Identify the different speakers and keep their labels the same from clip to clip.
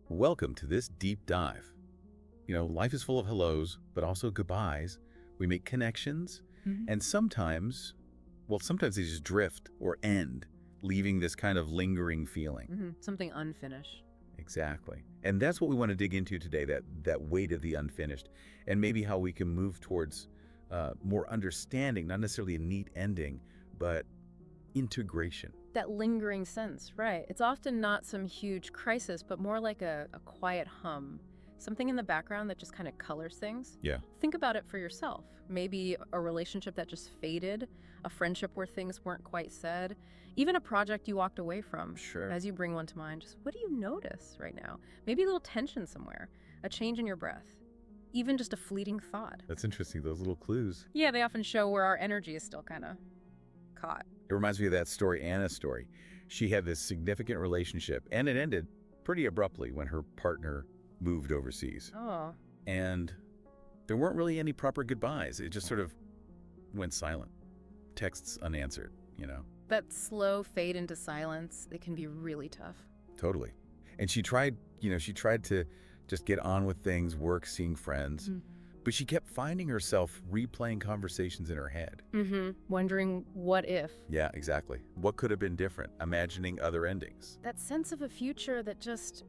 Speaker 1: Welcome to this deep dive. Life is full of hellos, but also goodbyes. We make connections, and sometimes they just drift or end, leaving this kind of lingering feeling.
Speaker 2: Something unfinished.
Speaker 1: Exactly. And that's what we want to dig into today, that weight of the unfinished, and maybe how we can move towards more understanding, not necessarily a neat ending, but integration.
Speaker 2: That lingering sense, right. It's often not some huge crisis, but more like a quiet hum. Something in the background that just kind of colors things.
Speaker 1: Yeah.
Speaker 2: Think about it for yourself. Maybe a relationship that just faded, a friendship where things weren't quite said, even a project you walked away from.
Speaker 1: Sure.
Speaker 2: As you bring one to mind, just what do you notice right now? Maybe a little tension somewhere, a change in your breath, even just a fleeting thought.
Speaker 1: That's interesting, those little clues.
Speaker 2: Yeah, they often show where our energy is still kind of caught.
Speaker 1: It reminds me of that story, Anna's story. She had this significant relationship, and it ended pretty abruptly when her partner moved overseas.
Speaker 2: Oh.
Speaker 1: And there weren't really any proper goodbyes. It just sort of went silent. Texts unanswered,
Speaker 2: That slow fade into silence, it can be really tough.
Speaker 1: Totally. And she tried to just get on with things, work, seeing friends. But she kept finding herself replaying conversations in her head.
Speaker 2: Wondering what if.
Speaker 1: Yeah, exactly. What could have been different? Imagining other endings.
Speaker 2: That sense of a future that just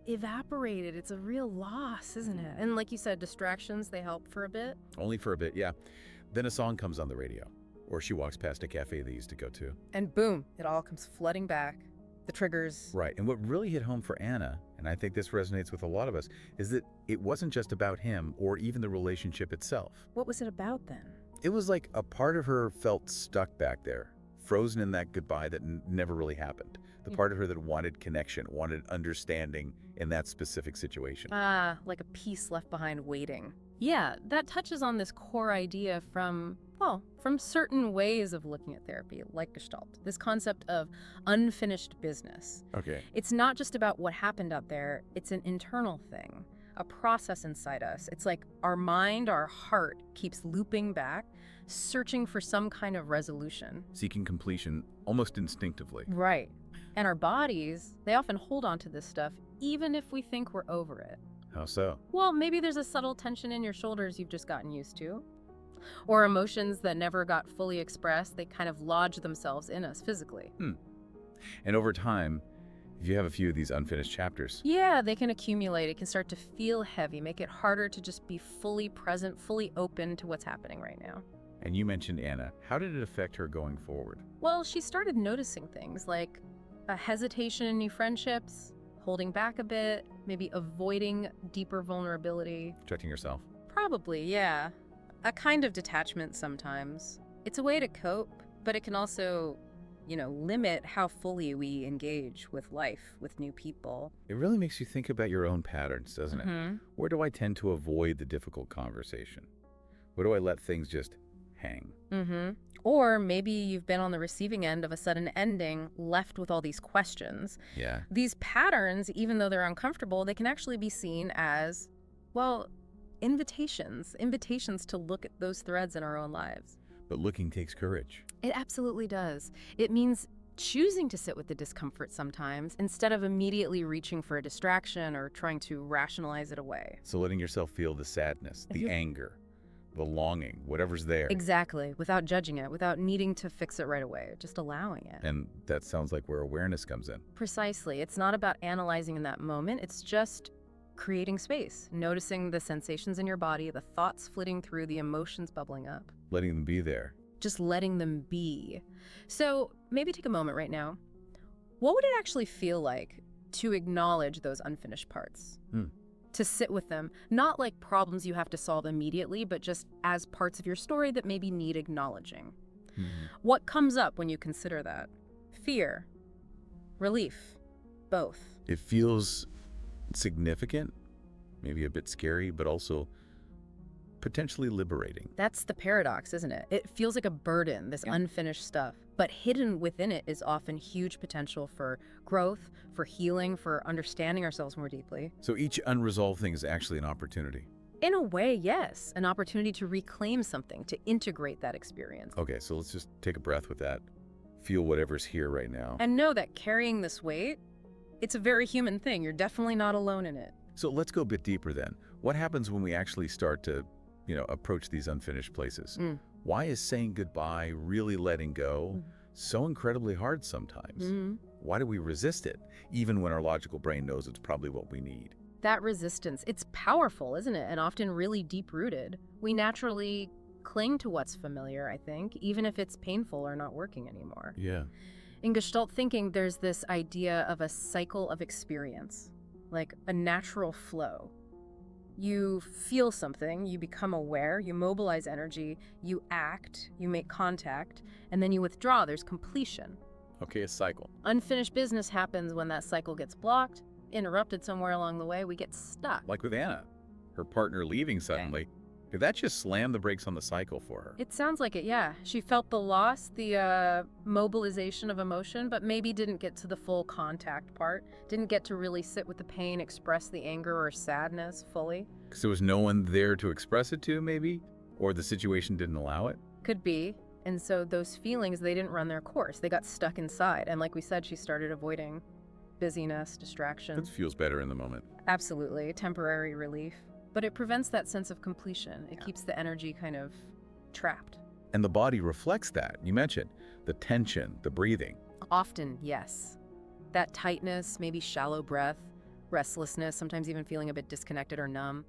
Speaker 2: evaporated. It's a real loss, isn't it? And like you said, distractions, they help for a bit.
Speaker 1: Only for a bit, yeah. Then a song comes on the radio, or she walks past a cafe they used to go to.
Speaker 2: And boom, it all comes flooding back. The triggers.
Speaker 1: Right, and what really hit home for Anna, and I think this resonates with a lot of us, is that it wasn't just about him or even the relationship itself.
Speaker 2: What was it about then?
Speaker 1: It was like a part of her felt stuck back there, frozen in that goodbye that never really happened. The part of her that wanted connection, wanted understanding in that specific situation.
Speaker 2: Like a piece left behind waiting. Yeah, that touches on this core idea from certain ways of looking at therapy, like Gestalt. This concept of unfinished business.
Speaker 1: Okay.
Speaker 2: It's not just about what happened out there, it's an internal thing, a process inside us. It's like our mind, our heart keeps looping back, searching for some kind of resolution.
Speaker 1: Seeking completion almost instinctively.
Speaker 2: Right. And our bodies, they often hold on to this stuff, even if we think we're over it.
Speaker 1: How so?
Speaker 2: Well, maybe there's a subtle tension in your shoulders you've just gotten used to. Or emotions that never got fully expressed, they kind of lodge themselves in us physically.
Speaker 1: And over time, if you have a few of these unfinished chapters.
Speaker 2: Yeah, they can accumulate. It can start to feel heavy, make it harder to just be fully present, fully open to what's happening right now.
Speaker 1: And you mentioned Anna. How did it affect her going forward?
Speaker 2: Well, she started noticing things like a hesitation in new friendships, holding back a bit, maybe avoiding deeper vulnerability.
Speaker 1: Protecting herself.
Speaker 2: Probably, yeah. A kind of detachment sometimes. It's a way to cope, but it can also, limit how fully we engage with life, with new people.
Speaker 1: It really makes you think about your own patterns, doesn't it? Where do I tend to avoid the difficult conversation? Where do I let things just hang?
Speaker 2: Or maybe you've been on the receiving end of a sudden ending, left with all these questions.
Speaker 1: Yeah.
Speaker 2: These patterns, even though they're uncomfortable, they can actually be seen as, invitations to look at those threads in our own lives.
Speaker 1: But looking takes courage.
Speaker 2: It absolutely does. It means choosing to sit with the discomfort sometimes instead of immediately reaching for a distraction or trying to rationalize it away.
Speaker 1: So letting yourself feel the sadness, the anger, the longing, whatever's there.
Speaker 2: Exactly, without judging it, without needing to fix it right away, just allowing it.
Speaker 1: And that sounds like where awareness comes in.
Speaker 2: Precisely. It's not about analyzing in that moment. It's just creating space, noticing the sensations in your body, the thoughts flitting through, the emotions bubbling up.
Speaker 1: Letting them be there.
Speaker 2: Just letting them be. So maybe take a moment right now. What would it actually feel like to acknowledge those unfinished parts? To sit with them, not like problems you have to solve immediately, but just as parts of your story that maybe need acknowledging. What comes up when you consider that? Fear, relief, both.
Speaker 1: It feels significant, maybe a bit scary, but also potentially liberating.
Speaker 2: That's the paradox, isn't it? It feels like a burden, this unfinished stuff, but hidden within it is often huge potential for growth, for healing, for understanding ourselves more deeply.
Speaker 1: So each unresolved thing is actually an opportunity.
Speaker 2: In a way, yes. An opportunity to reclaim something, to integrate that experience.
Speaker 1: Okay, so let's just take a breath with that. Feel whatever's here right now.
Speaker 2: And know that carrying this weight, It's a very human thing. You're definitely not alone in it.
Speaker 1: So let's go a bit deeper then. What happens when we actually start to, approach these unfinished places? Why is saying goodbye, really letting go, so incredibly hard sometimes? Why do we resist it, even when our logical brain knows it's probably what we need?
Speaker 2: That resistance, it's powerful, isn't it? And often really deep-rooted. We naturally cling to what's familiar, I think, even if it's painful or not working anymore.
Speaker 1: Yeah.
Speaker 2: In Gestalt thinking, there's this idea of a cycle of experience, like a natural flow. You feel something, you become aware, you mobilize energy, you act, you make contact, and then you withdraw. There's completion.
Speaker 1: Okay, a cycle.
Speaker 2: Unfinished business happens when that cycle gets blocked, interrupted somewhere along the way, we get stuck.
Speaker 1: Like with Anna, her partner leaving suddenly. Did that just slam the brakes on the cycle for her?
Speaker 2: It sounds like it, yeah. She felt the loss, the mobilization of emotion, but maybe didn't get to the full contact part. Didn't get to really sit with the pain, express the anger or sadness fully.
Speaker 1: Because there was no one there to express it to, maybe? Or the situation didn't allow it?
Speaker 2: Could be. And so those feelings, they didn't run their course. They got stuck inside. And like we said, she started avoiding busyness, distraction.
Speaker 1: That feels better in the moment.
Speaker 2: Absolutely. Temporary relief. But it prevents that sense of completion. It keeps the energy kind of trapped.
Speaker 1: And the body reflects that. You mentioned the tension, the breathing.
Speaker 2: Often, yes. That tightness, maybe shallow breath, restlessness, sometimes even feeling a bit disconnected or numb.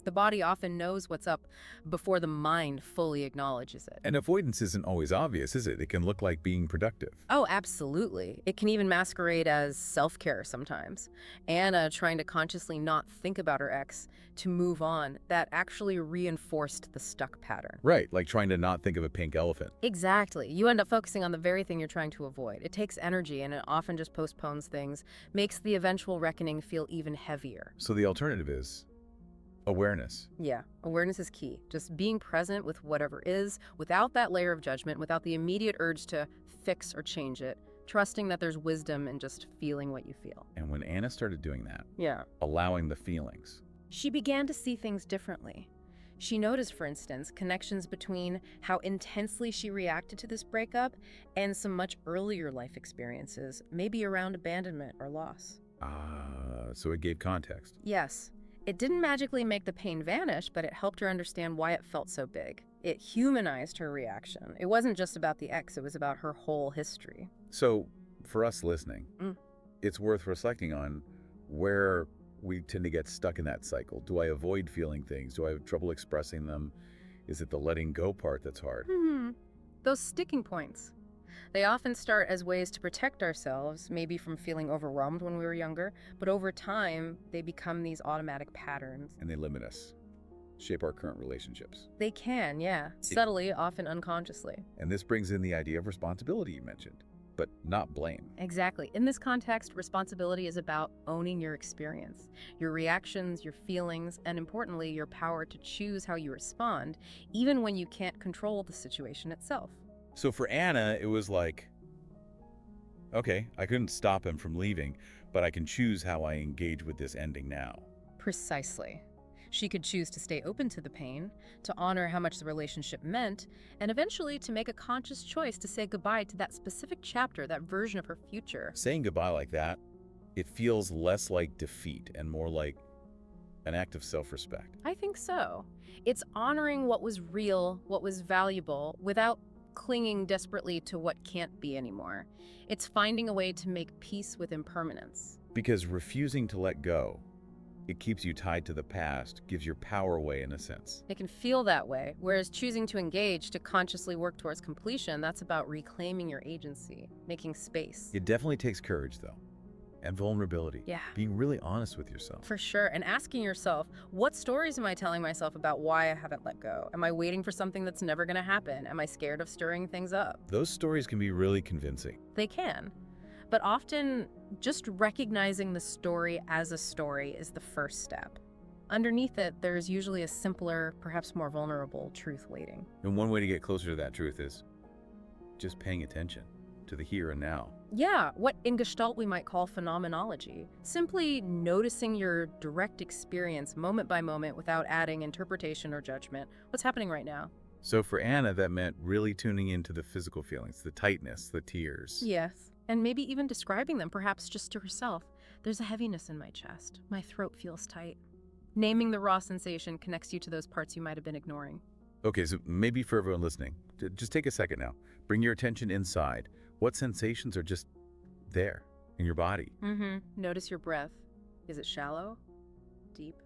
Speaker 2: The body often knows what's up before the mind fully acknowledges it.
Speaker 1: And avoidance isn't always obvious, is it? It can look like being productive.
Speaker 2: Oh, absolutely. It can even masquerade as self-care sometimes. Anna trying to consciously not think about her ex to move on, that actually reinforced the stuck pattern.
Speaker 1: Right, like trying to not think of a pink elephant.
Speaker 2: Exactly. You end up focusing on the very thing you're trying to avoid. It takes energy and it often just postpones things, makes the eventual reckoning feel even heavier.
Speaker 1: So the alternative is awareness.
Speaker 2: Yeah, awareness is key. Just being present with whatever is, without that layer of judgment, without the immediate urge to fix or change it, trusting that there's wisdom in just feeling what you feel.
Speaker 1: And when Anna started doing that,
Speaker 2: Yeah,
Speaker 1: allowing the feelings,
Speaker 2: she began to see things differently. She noticed, for instance, connections between how intensely she reacted to this breakup and some much earlier life experiences, maybe around abandonment or loss.
Speaker 1: so it gave context.
Speaker 2: Yes. It didn't magically make the pain vanish, but it helped her understand why it felt so big. It humanized her reaction. It wasn't just about the ex, it was about her whole history.
Speaker 1: So for us listening, it's worth reflecting on where we tend to get stuck in that cycle. Do I avoid feeling things? Do I have trouble expressing them? Is it the letting go part that's hard?
Speaker 2: Those sticking points. They often start as ways to protect ourselves, maybe from feeling overwhelmed when we were younger, but over time, they become these automatic patterns.
Speaker 1: And they limit us, shape our current relationships.
Speaker 2: They can, yeah. Subtly, often unconsciously.
Speaker 1: And this brings in the idea of responsibility you mentioned, but not blame.
Speaker 2: Exactly. In this context, responsibility is about owning your experience, your reactions, your feelings, and importantly, your power to choose how you respond, even when you can't control the situation itself.
Speaker 1: So for Anna, it was like, okay, I couldn't stop him from leaving, but I can choose how I engage with this ending now.
Speaker 2: Precisely. She could choose to stay open to the pain, to honor how much the relationship meant, and eventually to make a conscious choice to say goodbye to that specific chapter, that version of her future.
Speaker 1: Saying goodbye like that, it feels less like defeat and more like an act of self-respect.
Speaker 2: I think so. It's honoring what was real, what was valuable, without clinging desperately to what can't be anymore. It's finding a way to make peace with impermanence.
Speaker 1: Because refusing to let go, it keeps you tied to the past, gives your power away in a sense.
Speaker 2: It can feel that way, whereas choosing to engage, to consciously work towards completion, that's about reclaiming your agency, making space.
Speaker 1: It definitely takes courage, though, and vulnerability.
Speaker 2: Yeah.
Speaker 1: Being really honest with yourself.
Speaker 2: For sure, and asking yourself, what stories am I telling myself about why I haven't let go? Am I waiting for something that's never going to happen? Am I scared of stirring things up?
Speaker 1: Those stories can be really convincing.
Speaker 2: They can. But often, just recognizing the story as a story is the first step. Underneath it, there's usually a simpler, perhaps more vulnerable truth waiting.
Speaker 1: And one way to get closer to that truth is just paying attention to the here and now.
Speaker 2: Yeah, what in Gestalt we might call phenomenology. Simply noticing your direct experience moment by moment without adding interpretation or judgment. What's happening right now?
Speaker 1: So for Anna, that meant really tuning into the physical feelings, the tightness, the tears.
Speaker 2: Yes. and maybe even describing them, perhaps just to herself. There's a heaviness in my chest. My throat feels tight. Naming the raw sensation connects you to those parts you might have been ignoring.
Speaker 1: Okay, so maybe for everyone listening, just take a second now. Bring your attention inside. What sensations are just there in your body?
Speaker 2: Notice your breath. Is it shallow, deep?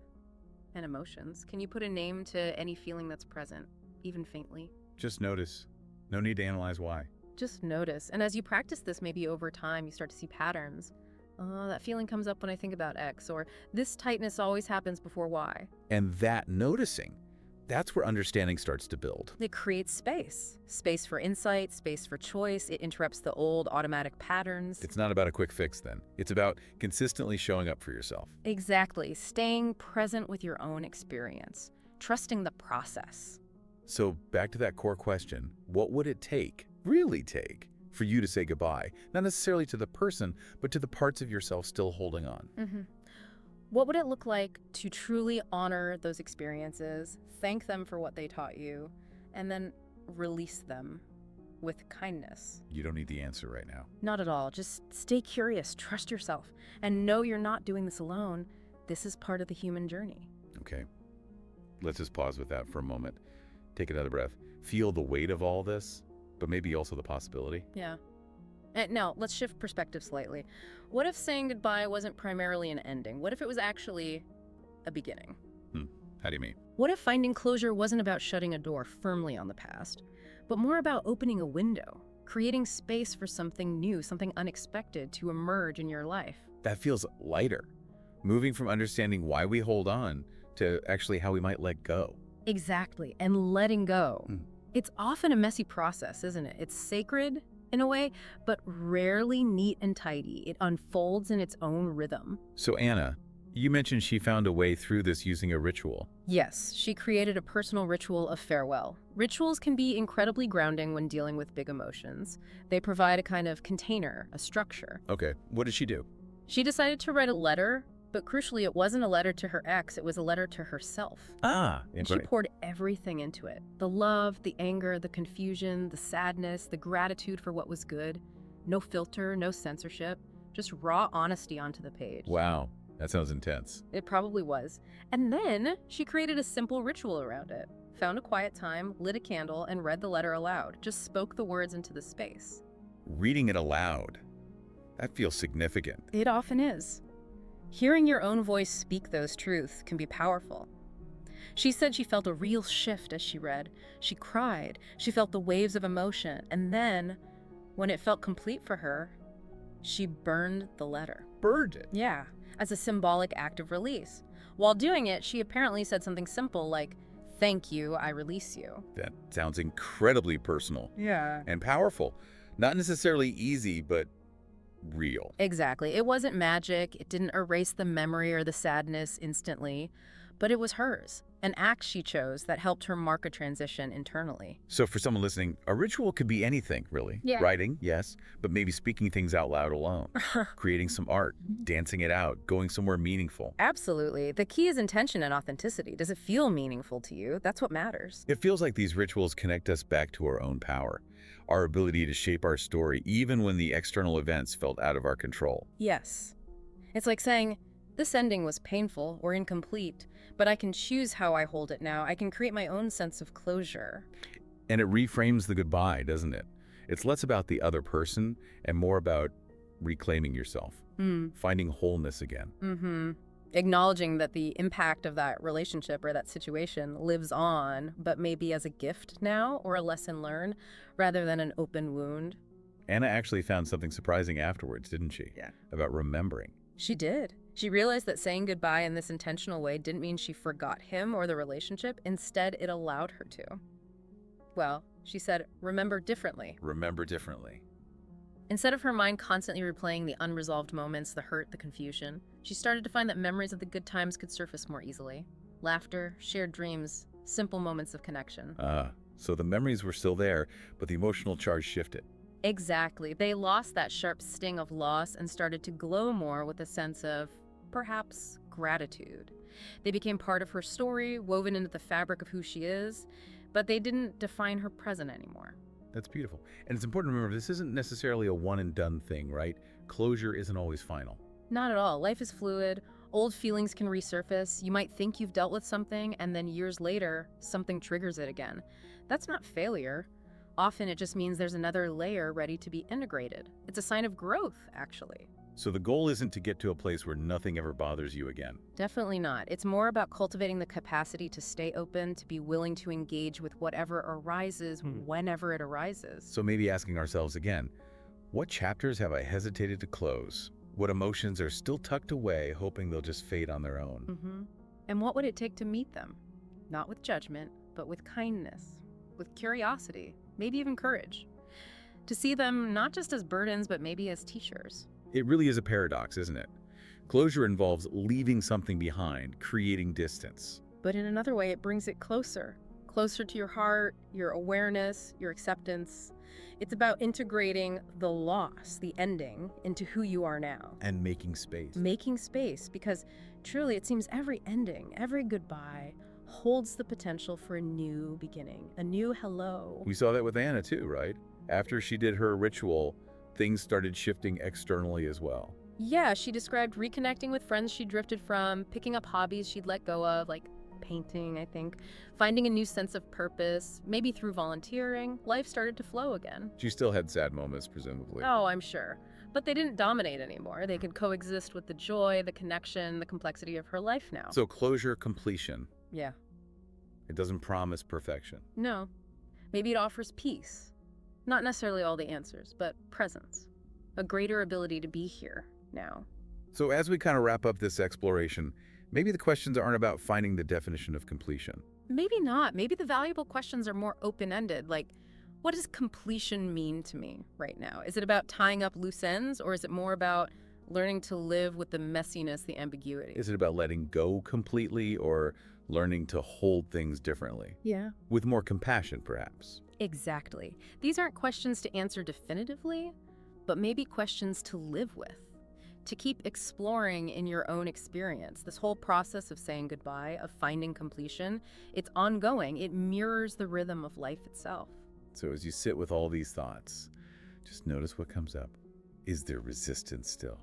Speaker 2: And emotions. Can you put a name to any feeling that's present, even faintly?
Speaker 1: Just notice. No need to analyze why.
Speaker 2: Just notice. And as you practice this, maybe over time, you start to see patterns. Oh, that feeling comes up when I think about X, or this tightness always happens before Y.
Speaker 1: And that noticing, that's where understanding starts to build.
Speaker 2: It creates space. Space for insight, space for choice. It interrupts the old automatic patterns.
Speaker 1: It's not about a quick fix then. It's about consistently showing up for yourself.
Speaker 2: Exactly. Staying present with your own experience. Trusting the process.
Speaker 1: So back to that core question, what would it take, really take, for you to say goodbye? Not necessarily to the person, but to the parts of yourself still holding on.
Speaker 2: What would it look like to truly honor those experiences, thank them for what they taught you, and then release them with kindness?
Speaker 1: You don't need the answer right now.
Speaker 2: Not at all. Just stay curious, trust yourself, and know you're not doing this alone. This is part of the human journey.
Speaker 1: Okay. Let's just pause with that for a moment. Take another breath. Feel the weight of all this, but maybe also the possibility.
Speaker 2: Yeah. And now, let's shift perspective slightly. What if saying goodbye wasn't primarily an ending? What if it was actually a beginning?
Speaker 1: How do you mean?
Speaker 2: What if finding closure wasn't about shutting a door firmly on the past, but more about opening a window, creating space for something new, something unexpected to emerge in your life?
Speaker 1: That feels lighter. Moving from understanding why we hold on to actually how we might let go.
Speaker 2: Exactly, and letting go. It's often a messy process, isn't it? It's sacred in a way, but rarely neat and tidy. It unfolds in its own rhythm.
Speaker 1: So Anna, you mentioned she found a way through this using a ritual.
Speaker 2: Yes, she created a personal ritual of farewell. Rituals can be incredibly grounding when dealing with big emotions. They provide a kind of container, a structure.
Speaker 1: Okay, what did she do?
Speaker 2: She decided to write a letter, but crucially, it wasn't a letter to her ex, it was a letter to herself. And she poured everything into it. The love, the anger, the confusion, the sadness, the gratitude for what was good. No filter, no censorship, just raw honesty onto the page.
Speaker 1: Wow, that sounds intense.
Speaker 2: It probably was. And then she created a simple ritual around it. Found a quiet time, lit a candle, and read the letter aloud. Just spoke the words into the space.
Speaker 1: Reading it aloud. That feels significant.
Speaker 2: It often is. Hearing your own voice speak those truths can be powerful. She said she felt a real shift as she read. She cried. She felt the waves of emotion. And then, when it felt complete for her, she burned the letter.
Speaker 1: Burned it?
Speaker 2: Yeah, as a symbolic act of release. While doing it, she apparently said something simple like, "Thank you, I release you."
Speaker 1: That sounds incredibly personal.
Speaker 2: Yeah.
Speaker 1: And powerful. Not necessarily easy, but real.
Speaker 2: Exactly. It wasn't magic. It didn't erase the memory or the sadness instantly, but it was hers, an act she chose that helped her mark a transition internally.
Speaker 1: So for someone listening, a ritual could be anything, really.
Speaker 2: Yeah.
Speaker 1: Writing, yes, but maybe speaking things out loud alone. Creating some art, dancing it out, going somewhere meaningful.
Speaker 2: Absolutely. The key is intention and authenticity. Does it feel meaningful to you? That's what matters.
Speaker 1: It feels like these rituals connect us back to our own power, our ability to shape our story even when the external events felt out of our control.
Speaker 2: Yes. It's like saying, this ending was painful or incomplete, but I can choose how I hold it now. I can create my own sense of closure.
Speaker 1: And it reframes the goodbye, doesn't it? It's less about the other person and more about reclaiming yourself, finding wholeness again.
Speaker 2: Acknowledging that the impact of that relationship or that situation lives on, but maybe as a gift now or a lesson learned rather than an open wound.
Speaker 1: Anna actually found something surprising afterwards, didn't she?
Speaker 2: Yeah.
Speaker 1: About remembering.
Speaker 2: She did. She realized that saying goodbye in this intentional way didn't mean she forgot him or the relationship. Instead, it allowed her to. Well, she said, remember differently.
Speaker 1: Remember differently.
Speaker 2: Instead of her mind constantly replaying the unresolved moments, the hurt, the confusion, she started to find that memories of the good times could surface more easily. Laughter, shared dreams, simple moments of connection.
Speaker 1: So the memories were still there, but the emotional charge shifted.
Speaker 2: Exactly. They lost that sharp sting of loss and started to glow more with a sense of, perhaps, gratitude. They became part of her story, woven into the fabric of who she is, but they didn't define her present anymore.
Speaker 1: That's beautiful. And it's important to remember this isn't necessarily a one-and-done thing, right? Closure isn't always final.
Speaker 2: Not at all. Life is fluid. Old feelings can resurface. You might think you've dealt with something, and then years later, something triggers it again. That's not failure. Often it just means there's another layer ready to be integrated. It's a sign of growth, actually.
Speaker 1: So the goal isn't to get to a place where nothing ever bothers you again.
Speaker 2: Definitely not. It's more about cultivating the capacity to stay open, to be willing to engage with whatever arises whenever it arises.
Speaker 1: So maybe asking ourselves again, what chapters have I hesitated to close? What emotions are still tucked away, hoping they'll just fade on their own?
Speaker 2: And what would it take to meet them? Not with judgment, but with kindness, with curiosity, maybe even courage. To see them not just as burdens, but maybe as teachers.
Speaker 1: It really is a paradox, isn't it? Closure involves leaving something behind, creating distance.
Speaker 2: But in another way, it brings it closer. Closer to your heart, your awareness, your acceptance. It's about integrating the loss, the ending, into who you are now.
Speaker 1: And making space.
Speaker 2: Making space, because truly it seems every ending, every goodbye, holds the potential for a new beginning, a new hello.
Speaker 1: We saw that with Anna too, right? After she did her ritual, things started shifting externally as well.
Speaker 2: Yeah, she described reconnecting with friends she drifted from, picking up hobbies she'd let go of, like painting, I think, finding a new sense of purpose, maybe through volunteering. Life started to flow again.
Speaker 1: She still had sad moments, presumably.
Speaker 2: Oh, I'm sure. But they didn't dominate anymore. They could coexist with the joy, the connection, the complexity of her life now.
Speaker 1: So closure, completion.
Speaker 2: Yeah.
Speaker 1: It doesn't promise perfection.
Speaker 2: No. Maybe it offers peace. Not necessarily all the answers, but presence. A greater ability to be here now.
Speaker 1: So as we kind of wrap up this exploration, maybe the questions aren't about finding the definition of completion.
Speaker 2: Maybe not. Maybe the valuable questions are more open-ended, like, what does completion mean to me right now? Is it about tying up loose ends, or is it more about learning to live with the messiness, the ambiguity?
Speaker 1: Is it about letting go completely or learning to hold things differently?
Speaker 2: Yeah.
Speaker 1: With more compassion, perhaps.
Speaker 2: Exactly. These aren't questions to answer definitively, but maybe questions to live with, to keep exploring in your own experience. This whole process of saying goodbye, of finding completion, it's ongoing. It mirrors the rhythm of life itself.
Speaker 1: So as you sit with all these thoughts, just notice what comes up. Is there resistance still?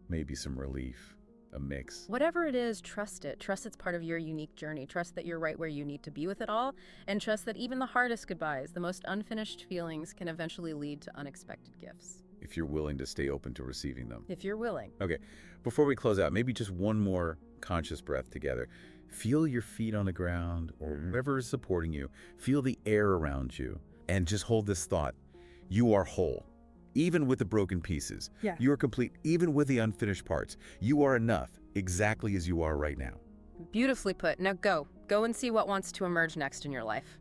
Speaker 1: Maybe some relief, a mix.
Speaker 2: Whatever it is, trust it. Trust it's part of your unique journey. Trust that you're right where you need to be with it all. And trust that even the hardest goodbyes, the most unfinished feelings, can eventually lead to unexpected gifts.
Speaker 1: If you're willing to stay open to receiving them.
Speaker 2: If you're willing.
Speaker 1: Okay, before we close out, maybe just one more conscious breath together. Feel your feet on the ground or wherever is supporting you. Feel the air around you. And just hold this thought. You are whole. Even with the broken pieces.
Speaker 2: Yeah.
Speaker 1: You are complete, even with the unfinished parts. You are enough, exactly as you are right now.
Speaker 2: Beautifully put. Now go. Go and see what wants to emerge next in your life.